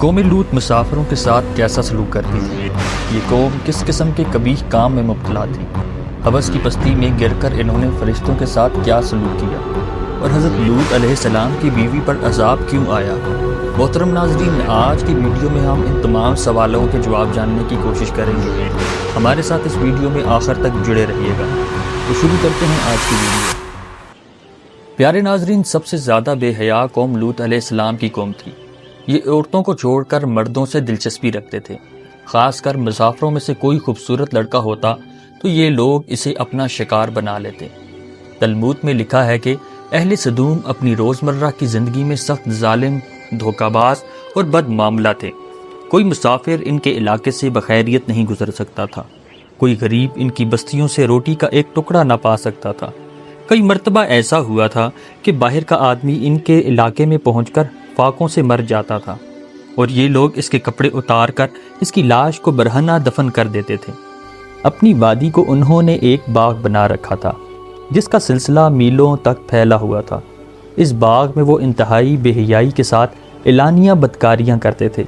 قوم لوط مسافروں کے ساتھ کیسا سلوک کرتی تھی؟ یہ قوم کس قسم کے قبیح کام میں مبتلا تھی؟ حوث کی پستی میں گر کر انہوں نے فرشتوں کے ساتھ کیا سلوک کیا؟ اور حضرت لوط علیہ السلام کی بیوی پر عذاب کیوں آیا؟ محترم ناظرین، آج کی ویڈیو میں ہم ان تمام سوالوں کے جواب جاننے کی کوشش کریں گے۔ ہمارے ساتھ اس ویڈیو میں آخر تک جڑے رہیے گا۔ تو شروع کرتے ہیں آج کی ویڈیو۔ پیارے ناظرین، سب سے زیادہ بے حیا قوم لوط علیہ السلام کی قوم تھی۔ یہ عورتوں کو چھوڑ کر مردوں سے دلچسپی رکھتے تھے۔ خاص کر مسافروں میں سے کوئی خوبصورت لڑکا ہوتا تو یہ لوگ اسے اپنا شکار بنا لیتے۔ تلمود میں لکھا ہے کہ اہل سدوم اپنی روزمرہ کی زندگی میں سخت ظالم، دھوکہ باز اور بد معاملہ تھے۔ کوئی مسافر ان کے علاقے سے بخیریت نہیں گزر سکتا تھا۔ کوئی غریب ان کی بستیوں سے روٹی کا ایک ٹکڑا نہ پا سکتا تھا۔ کئی مرتبہ ایسا ہوا تھا کہ باہر کا آدمی ان کے علاقے میں پہنچ کر فاقوں سے مر جاتا تھا، اور یہ لوگ اس کے کپڑے اتار کر اس کی لاش کو برہنہ دفن کر دیتے تھے۔ اپنی وادی کو انہوں نے ایک باغ بنا رکھا تھا جس کا سلسلہ میلوں تک پھیلا ہوا تھا۔ اس باغ میں وہ انتہائی بے حیائی کے ساتھ اعلانیہ بدکاریاں کرتے تھے۔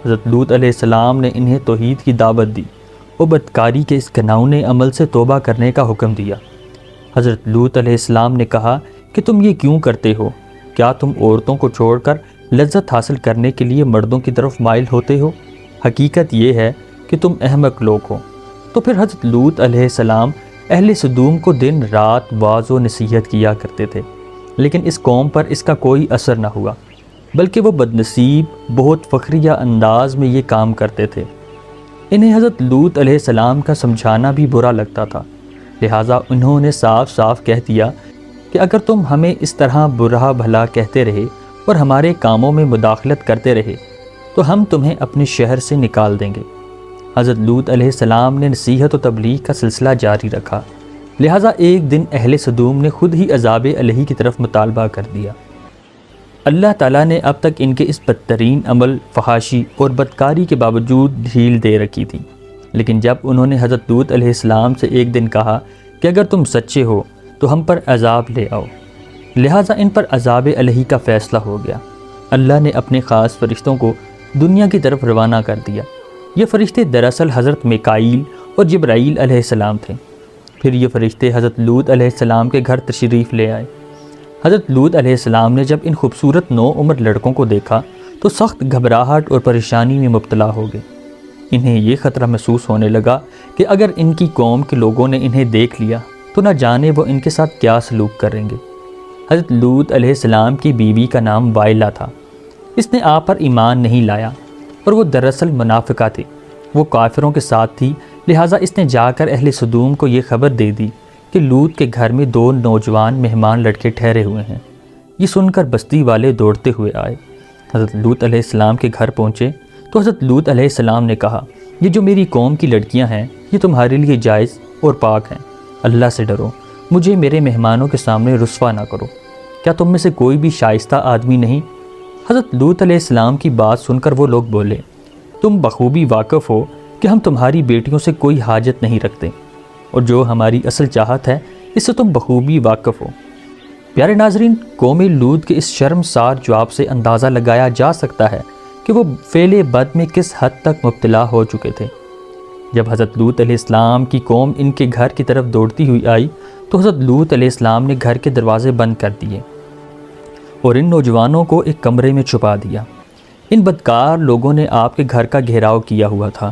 حضرت لوط علیہ السلام نے انہیں توحید کی دعوت دی اور بدکاری کے اس گھناؤنے عمل سے توبہ کرنے کا حکم دیا۔ حضرت لوط علیہ السلام نے کہا کہ تم یہ کیوں کرتے ہو؟ کیا تم عورتوں کو چھوڑ کر لذت حاصل کرنے کے لیے مردوں کی طرف مائل ہوتے ہو؟ حقیقت یہ ہے کہ تم احمق لوگ ہو۔ تو پھر حضرت لوط علیہ السلام اہل سدوم کو دن رات واعظ و نصیحت کیا کرتے تھے، لیکن اس قوم پر اس کا کوئی اثر نہ ہوا، بلکہ وہ بدنصیب بہت فخریہ انداز میں یہ کام کرتے تھے۔ انہیں حضرت لوط علیہ السلام کا سمجھانا بھی برا لگتا تھا، لہٰذا انہوں نے صاف صاف کہہ دیا کہ اگر تم ہمیں اس طرح برا بھلا کہتے رہے اور ہمارے کاموں میں مداخلت کرتے رہے تو ہم تمہیں اپنے شہر سے نکال دیں گے۔ حضرت لوط علیہ السلام نے نصیحت و تبلیغ کا سلسلہ جاری رکھا، لہٰذا ایک دن اہل سدوم نے خود ہی عذاب الہی کی طرف مطالبہ کر دیا۔ اللہ تعالیٰ نے اب تک ان کے اس بدترین عمل، فحاشی اور بدکاری کے باوجود ڈھیل دے رکھی تھی، لیکن جب انہوں نے حضرت لوط علیہ السلام سے ایک دن کہا کہ اگر تم سچے ہو تو ہم پر عذاب لے آؤ، لہٰذا ان پر عذاب الہی کا فیصلہ ہو گیا۔ اللہ نے اپنے خاص فرشتوں کو دنیا کی طرف روانہ کر دیا۔ یہ فرشتے دراصل حضرت میکائیل اور جبرائیل علیہ السلام تھے۔ پھر یہ فرشتے حضرت لوط علیہ السلام کے گھر تشریف لے آئے۔ حضرت لوط علیہ السلام نے جب ان خوبصورت نو عمر لڑکوں کو دیکھا تو سخت گھبراہٹ اور پریشانی میں مبتلا ہو گئے۔ انہیں یہ خطرہ محسوس ہونے لگا کہ اگر ان کی قوم کے لوگوں نے انہیں دیکھ لیا تو نہ جانے وہ ان کے ساتھ کیا سلوک کریں گے۔ حضرت لوط علیہ السلام کی بیوی کا نام وائلہ تھا۔ اس نے آپ پر ایمان نہیں لایا اور وہ دراصل منافقہ تھی۔ وہ کافروں کے ساتھ تھی، لہٰذا اس نے جا کر اہل سدوم کو یہ خبر دے دی کہ لوط کے گھر میں 2 نوجوان مہمان لڑکے ٹھہرے ہوئے ہیں۔ یہ سن کر بستی والے دوڑتے ہوئے آئے، حضرت لوط علیہ السلام کے گھر پہنچے تو حضرت لوط علیہ السلام نے کہا، یہ جو میری قوم کی لڑکیاں ہیں یہ تمہارے لیے جائز اور پاک ہیں۔ اللہ سے ڈرو، مجھے میرے مہمانوں کے سامنے رسوا نہ کرو۔ کیا تم میں سے کوئی بھی شائستہ آدمی نہیں؟ حضرت لوط علیہ السلام کی بات سن کر وہ لوگ بولے، تم بخوبی واقف ہو کہ ہم تمہاری بیٹیوں سے کوئی حاجت نہیں رکھتے، اور جو ہماری اصل چاہت ہے اس سے تم بخوبی واقف ہو۔ پیارے ناظرین، قوم لوط کے اس شرمسار جواب سے اندازہ لگایا جا سکتا ہے کہ وہ فعل بد میں کس حد تک مبتلا ہو چکے تھے۔ جب حضرت لوط علیہ السلام کی قوم ان کے گھر کی طرف دوڑتی ہوئی آئی تو حضرت لوط علیہ السلام نے گھر کے دروازے بند کر دیے اور ان نوجوانوں کو ایک کمرے میں چھپا دیا۔ ان بدکار لوگوں نے آپ کے گھر کا گھیراؤ کیا ہوا تھا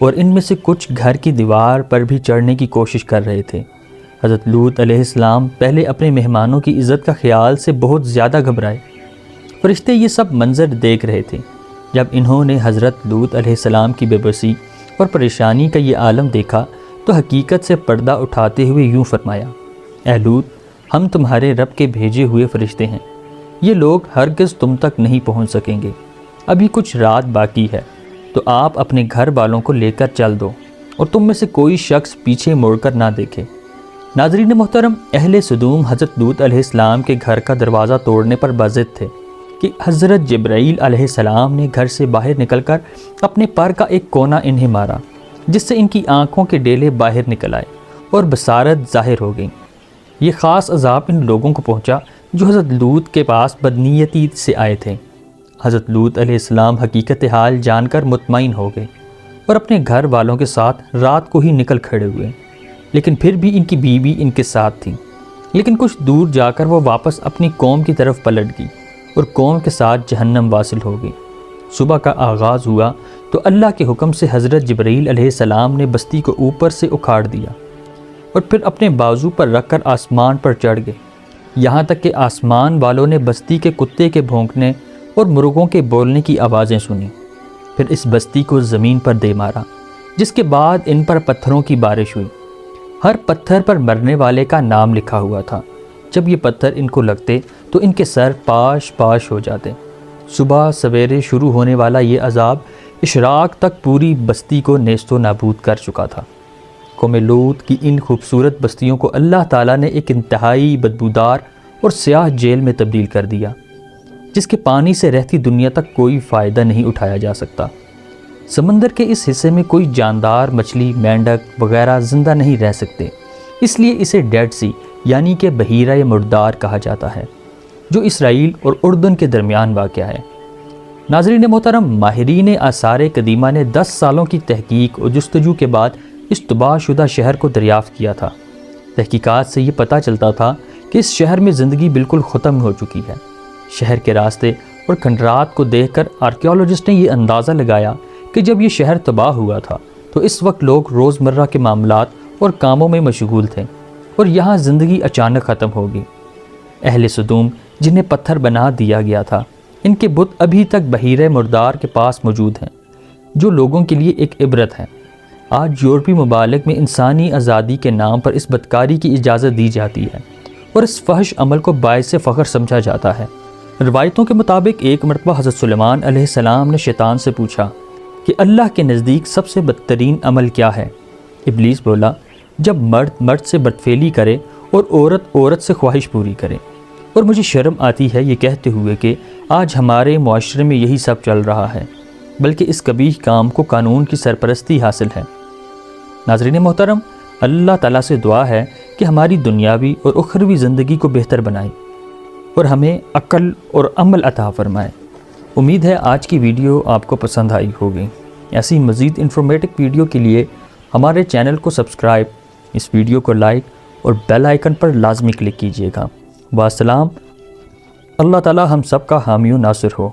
اور ان میں سے کچھ گھر کی دیوار پر بھی چڑھنے کی کوشش کر رہے تھے۔ حضرت لوط علیہ السلام پہلے اپنے مہمانوں کی عزت کا خیال سے بہت زیادہ گھبرائے۔ فرشتے یہ سب منظر دیکھ رہے تھے۔ جب انہوں نے حضرت لوط علیہ السلام کی بے بسی اور پریشانی کا یہ عالم دیکھا تو حقیقت سے پردہ اٹھاتے ہوئے یوں فرمایا، اے لوط، ہم تمہارے رب کے بھیجے ہوئے فرشتے ہیں۔ یہ لوگ ہرگز تم تک نہیں پہنچ سکیں گے۔ ابھی کچھ رات باقی ہے تو آپ اپنے گھر والوں کو لے کر چل دو اور تم میں سے کوئی شخص پیچھے مڑ کر نہ دیکھے۔ ناظرین محترم، اہل سدوم حضرت لوط علیہ السلام کے گھر کا دروازہ توڑنے پر باضد تھے کہ حضرت جبرائیل علیہ السلام نے گھر سے باہر نکل کر اپنے پر کا ایک کونا انہیں مارا، جس سے ان کی آنکھوں کے ڈیلے باہر نکل آئے اور بصارت ظاہر ہو گئی۔ یہ خاص عذاب ان لوگوں کو پہنچا جو حضرت لوط کے پاس بدنیتی سے آئے تھے۔ حضرت لوط علیہ السلام حقیقت حال جان کر مطمئن ہو گئے اور اپنے گھر والوں کے ساتھ رات کو ہی نکل کھڑے ہوئے، لیکن پھر بھی ان کی بیوی ان کے ساتھ تھی۔ لیکن کچھ دور جا کر وہ واپس اپنی قوم کی طرف پلٹ گئی اور قوم کے ساتھ جہنم واصل ہو گئی۔ صبح کا آغاز ہوا تو اللہ کے حکم سے حضرت جبرائیل علیہ السلام نے بستی کو اوپر سے اکھاڑ دیا اور پھر اپنے بازو پر رکھ کر آسمان پر چڑھ گئے، یہاں تک کہ آسمان والوں نے بستی کے کتے کے بھونکنے اور مرغوں کے بولنے کی آوازیں سنیں۔ پھر اس بستی کو زمین پر دے مارا، جس کے بعد ان پر پتھروں کی بارش ہوئی۔ ہر پتھر پر مرنے والے کا نام لکھا ہوا تھا۔ جب یہ پتھر ان کو لگتے تو ان کے سر پاش پاش ہو جاتے۔ صبح سویرے شروع ہونے والا یہ عذاب اشراق تک پوری بستی کو نیست و نابود کر چکا تھا۔ قوم لوط کی ان خوبصورت بستیوں کو اللہ تعالیٰ نے ایک انتہائی بدبودار اور سیاہ جیل میں تبدیل کر دیا، جس کے پانی سے رہتی دنیا تک کوئی فائدہ نہیں اٹھایا جا سکتا۔ سمندر کے اس حصے میں کوئی جاندار مچھلی، مینڈک وغیرہ زندہ نہیں رہ سکتے، اس لیے اسے ڈیڈ سی یعنی کہ بحیرہ مردار کہا جاتا ہے، جو اسرائیل اور اردن کے درمیان واقع ہے۔ ناظرین محترم، ماہرین آثار قدیمہ نے 10 سالوں کی تحقیق اور جستجو کے بعد اس تباہ شدہ شہر کو دریافت کیا تھا۔ تحقیقات سے یہ پتہ چلتا تھا کہ اس شہر میں زندگی بالکل ختم ہو چکی ہے۔ شہر کے راستے اور کھنڈرات کو دیکھ کر آرکیولوجسٹ نے یہ اندازہ لگایا کہ جب یہ شہر تباہ ہوا تھا تو اس وقت لوگ روزمرہ کے معاملات اور کاموں میں مشغول تھے اور یہاں زندگی اچانک ختم ہو گئی۔ اہل سدوم، جنہیں پتھر بنا دیا گیا تھا، ان کے بت ابھی تک بحیرہ مردار کے پاس موجود ہیں، جو لوگوں کے لیے ایک عبرت ہے۔ آج یورپی ممالک میں انسانی آزادی کے نام پر اس بدکاری کی اجازت دی جاتی ہے اور اس فحش عمل کو باعث فخر سمجھا جاتا ہے۔ روایتوں کے مطابق ایک مرتبہ حضرت سلیمان علیہ السلام نے شیطان سے پوچھا کہ اللہ کے نزدیک سب سے بدترین عمل کیا ہے؟ ابلیس بولا، جب مرد مرد سے بدفعلی کرے اور عورت عورت سے خواہش پوری کرے۔ اور مجھے شرم آتی ہے یہ کہتے ہوئے کہ آج ہمارے معاشرے میں یہی سب چل رہا ہے، بلکہ اس قبیح کام کو قانون کی سرپرستی حاصل ہے۔ ناظرین محترم، اللہ تعالیٰ سے دعا ہے کہ ہماری دنیاوی اور اخروی زندگی کو بہتر بنائے اور ہمیں عقل اور عمل عطا فرمائے۔ امید ہے آج کی ویڈیو آپ کو پسند آئی ہوگی۔ ایسی مزید انفارمیٹک ویڈیو کے لیے ہمارے چینل کو سبسکرائب، اس ویڈیو کو لائک اور بیل آئیکن پر لازمی کلک کیجیے گا۔ والسلام۔ اللہ تعالیٰ ہم سب کا حامی و ناصر ہو۔